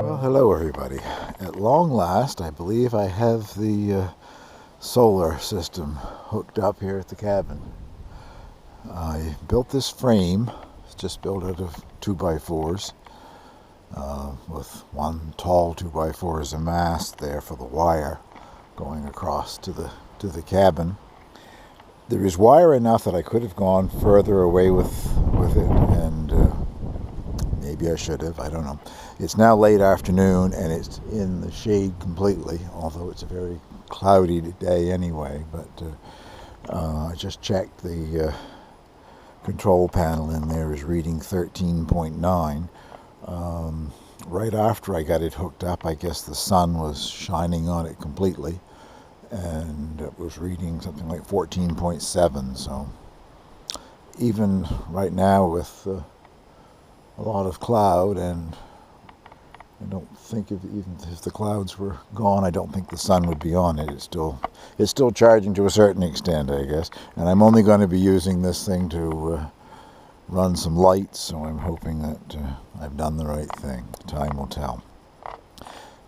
Well, hello everybody. At long last, I believe I have the solar system hooked up here at the cabin. I built this frame. It's just built out of 2x4s with one tall 2x4 as a mast there for the wire going across to the cabin. There is wire enough that I could have gone further away with it, and maybe I should have, I don't know. It's now late afternoon and it's in the shade completely, although it's a very cloudy day anyway. But I just checked the control panel in there is reading 13.9. Right after I got it hooked up, I guess the sun was shining on it completely, and it was reading something like 14.7. So even right now with a lot of cloud, and I don't think even if the clouds were gone, I don't think the sun would be on it. It's still charging to a certain extent, I guess. And I'm only going to be using this thing to run some lights, so I'm hoping that I've done the right thing. Time will tell.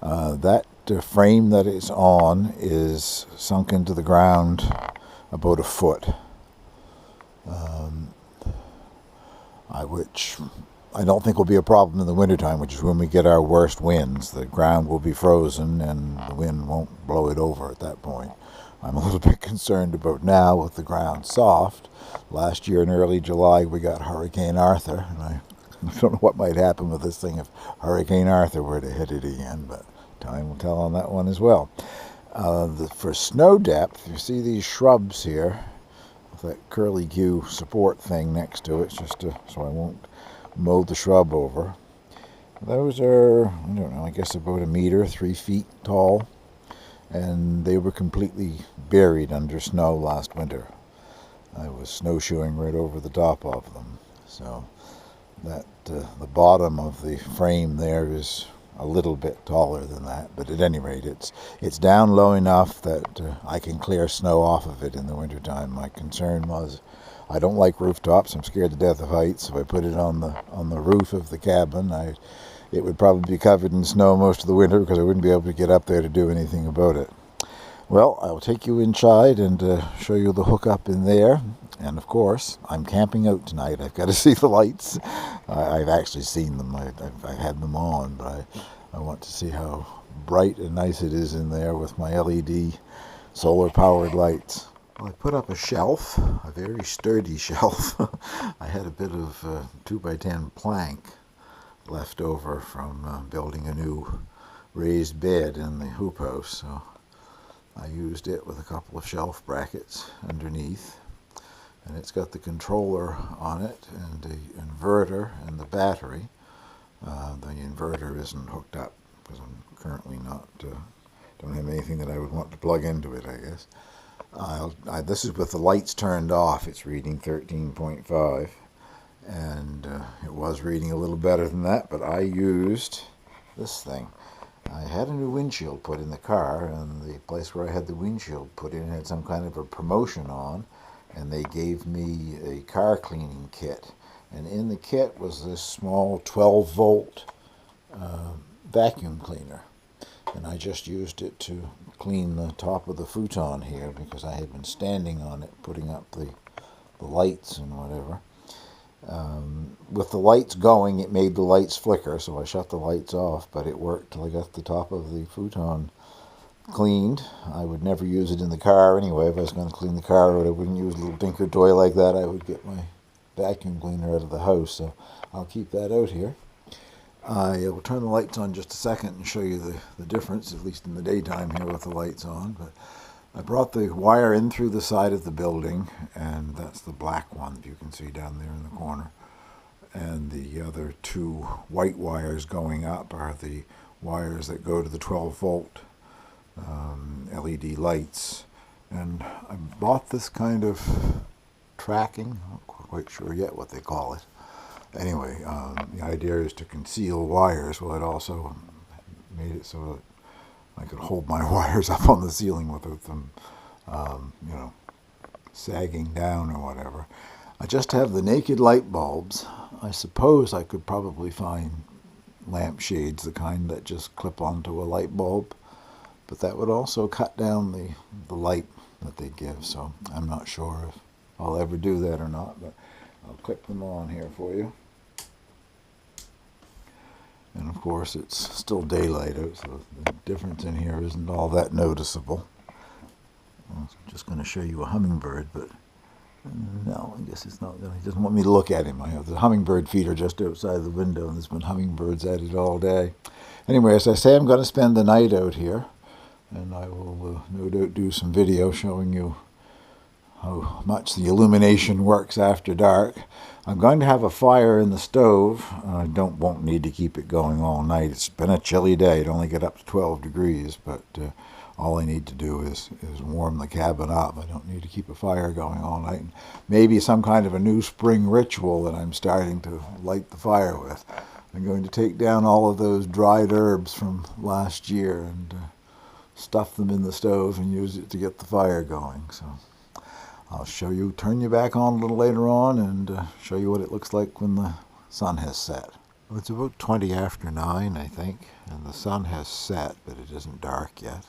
That frame that it's on is sunk into the ground about a foot, which I don't think will be a problem in the wintertime, which is when we get our worst winds. The ground will be frozen and the wind won't blow it over at that point. I'm a little bit concerned about now with the ground soft. Last year in early July we got Hurricane Arthur, and I don't know what might happen with this thing if Hurricane Arthur were to hit it again, but time will tell on that one as well. For snow depth, you see these shrubs here with that curly-Q support thing next to it, just so I won't mow the shrub over. Those are, I don't know, I guess about 1 meter, 3 feet tall, and they were completely buried under snow last winter. I was snowshoeing right over the top of them. So that the bottom of the frame there is a little bit taller than that, but at any rate it's down low enough that I can clear snow off of it in the wintertime. My concern was I don't like rooftops. I'm scared to death of heights. If I put it on the roof of the cabin, it would probably be covered in snow most of the winter because I wouldn't be able to get up there to do anything about it. Well, I'll take you inside and show you the hookup in there. And of course, I'm camping out tonight. I've got to see the lights. I've actually seen them. I've had them on, but I want to see how bright and nice it is in there with my LED solar-powered lights. Well, I put up a shelf, a very sturdy shelf. I had a bit of 2x10 plank left over from building a new raised bed in the hoop house, so I used it with a couple of shelf brackets underneath. And it's got the controller on it and the inverter and the battery. The inverter isn't hooked up because I'm currently don't have anything that I would want to plug into it, I guess. This is with the lights turned off. It's reading 13.5, and it was reading a little better than that, but I used this thing. I had a new windshield put in the car, and the place where I had the windshield put in had some kind of a promotion on, and they gave me a car cleaning kit. And in the kit was this small 12-volt vacuum cleaner. And I just used it to clean the top of the futon here because I had been standing on it, putting up the lights and whatever. With the lights going, it made the lights flicker, so I shut the lights off, but it worked till I got the top of the futon cleaned. I would never use it in the car anyway. If I was going to clean the car out, I wouldn't use a little dinker toy like that. I would get my vacuum cleaner out of the house, so I'll keep that out here. I will turn the lights on just a second and show you the difference, at least in the daytime here with the lights on. But I brought the wire in through the side of the building, and that's the black one that you can see down there in the corner. And the other two white wires going up are the wires that go to the 12-volt LED lights. And I bought this kind of tracking, I'm not quite sure yet what they call it. Anyway, the idea is to conceal wires. Well, it also made it so that I could hold my wires up on the ceiling without them, sagging down or whatever. I just have the naked light bulbs. I suppose I could probably find lampshades, the kind that just clip onto a light bulb. But that would also cut down the light that they give, so I'm not sure if I'll ever do that or not, but I'll clip them on here for you. And of course it's still daylight out, so the difference in here isn't all that noticeable. I'm just going to show you a hummingbird, but no, I guess it's not. He doesn't want me to look at him. I have the hummingbird feeder just outside the window, and there's been hummingbirds at it all day. Anyway, as I say, I'm going to spend the night out here, and I will no doubt do some video showing you how much the illumination works after dark. I'm going to have a fire in the stove. I won't need to keep it going all night. It's been a chilly day. It only get up to 12 degrees, but all I need to do is warm the cabin up. I don't need to keep a fire going all night. And maybe some kind of a new spring ritual that I'm starting to light the fire with. I'm going to take down all of those dried herbs from last year and stuff them in the stove and use it to get the fire going. So I'll show you, turn you back on a little later on and show you what it looks like when the sun has set. Well, it's about 20 after 9, I think, and the sun has set, but it isn't dark yet.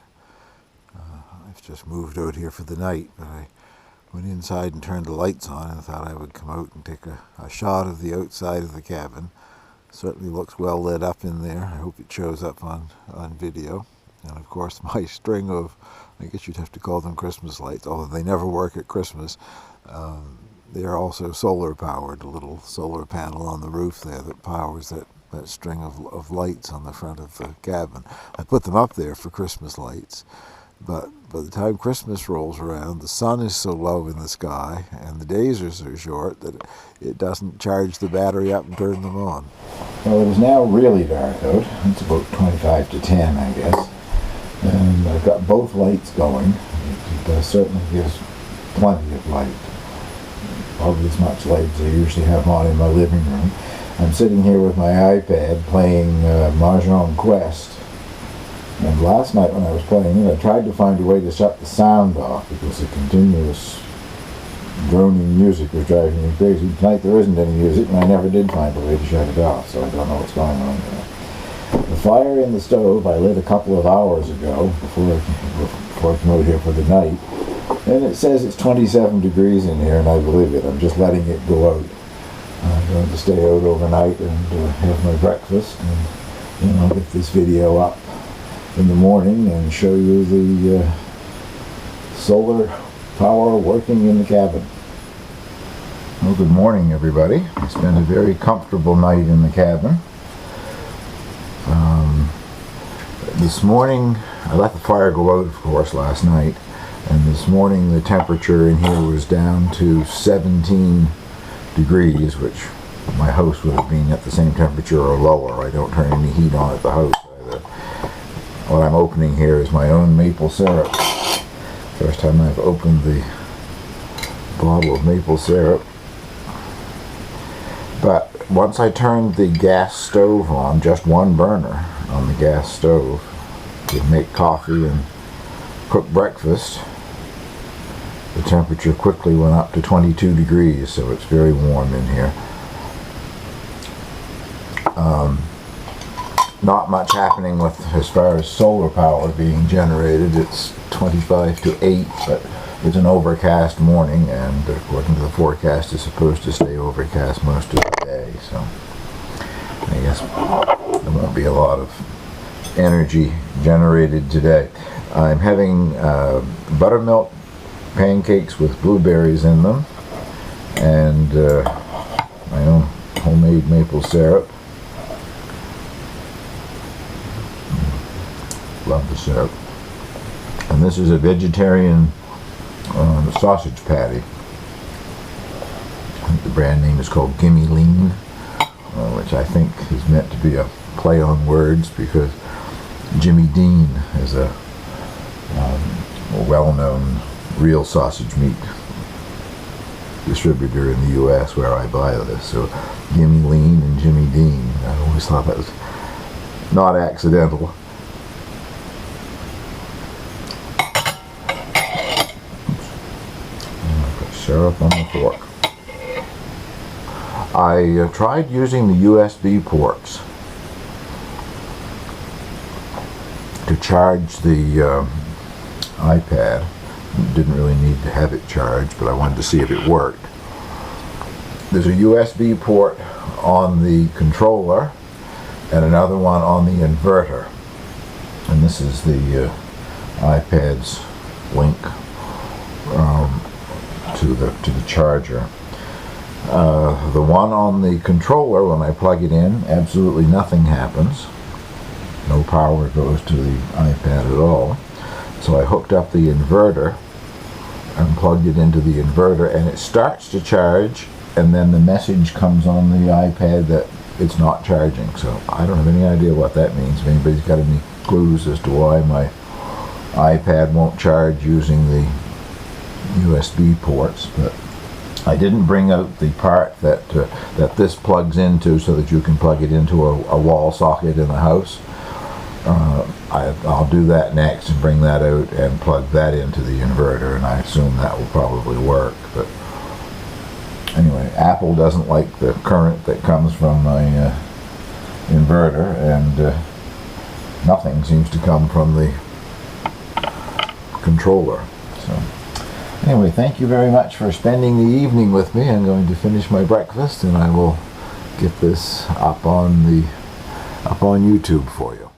I've just moved out here for the night, but I went inside and turned the lights on and thought I would come out and take a shot of the outside of the cabin. Certainly looks well lit up in there. I hope it shows up on video. And of course my string of, I guess you'd have to call them Christmas lights, although they never work at Christmas. They're also solar powered, a little solar panel on the roof there that powers that string of lights on the front of the cabin. I put them up there for Christmas lights, but by the time Christmas rolls around, the sun is so low in the sky and the days are so short that it doesn't charge the battery up and turn them on. Well, it is now really dark out. It's about 25 to 10, I guess. And I've got both lights going. It certainly gives plenty of light. Probably as much light as I usually have on in my living room. I'm sitting here with my iPad playing Mahjong Quest. And last night when I was playing it, I tried to find a way to shut the sound off because the continuous droning music was driving me crazy. Tonight there isn't any music, and I never did find a way to shut it off, so I don't know what's going on there. The fire in the stove I lit a couple of hours ago before I came out here for the night, and it says it's 27 degrees in here, and I believe it. I'm just letting it go out. I'm going to stay out overnight and have my breakfast, and then I'll get this video up in the morning and show you the solar power working in the cabin. Well, good morning, everybody. I spent a very comfortable night in the cabin. This morning, I let the fire go out, of course, last night, and this morning the temperature in here was down to 17 degrees, which my house would have been at the same temperature or lower. I don't turn any heat on at the house either. What I'm opening here is my own maple syrup. First time I've opened the bottle of maple syrup. But once I turned the gas stove on, just one burner on the gas stove, to make coffee and cook breakfast, the temperature quickly went up to 22 degrees, so it's very warm in here. Not much happening with as far as solar power being generated. It's 25 to 8, but it's an overcast morning, and according to the forecast it's supposed to stay overcast most of the day, so I guess there won't be a lot of energy generated today. I'm having buttermilk pancakes with blueberries in them, and my own homemade maple syrup. Love the syrup. And this is a vegetarian sausage patty. I think the brand name is called Gimme Lean, which I think is meant to be a play on words because Jimmy Dean is a well-known real sausage meat distributor in the U.S. where I buy this. So Gimme Lean and Jimmy Dean. I always thought that was not accidental. Syrup on the fork. I tried using the USB ports to charge the iPad. Didn't really need to have it charged, but I wanted to see if it worked. There's a USB port on the controller and another one on the inverter. And this is the iPad's link to the charger. The one on the controller, when I plug it in, absolutely nothing happens. No power goes to the iPad at all. So I hooked up the inverter and plugged it into the inverter, and it starts to charge, and then the message comes on the iPad that it's not charging. So I don't have any idea what that means. If anybody's got any clues as to why my iPad won't charge using the USB ports, but I didn't bring out the part that this plugs into so that you can plug it into a wall socket in the house. I'll do that next and bring that out and plug that into the inverter, and I assume that will probably work. But anyway, Apple doesn't like the current that comes from my inverter, and nothing seems to come from the controller. So anyway, thank you very much for spending the evening with me. I'm going to finish my breakfast, and I will get this up on YouTube for you.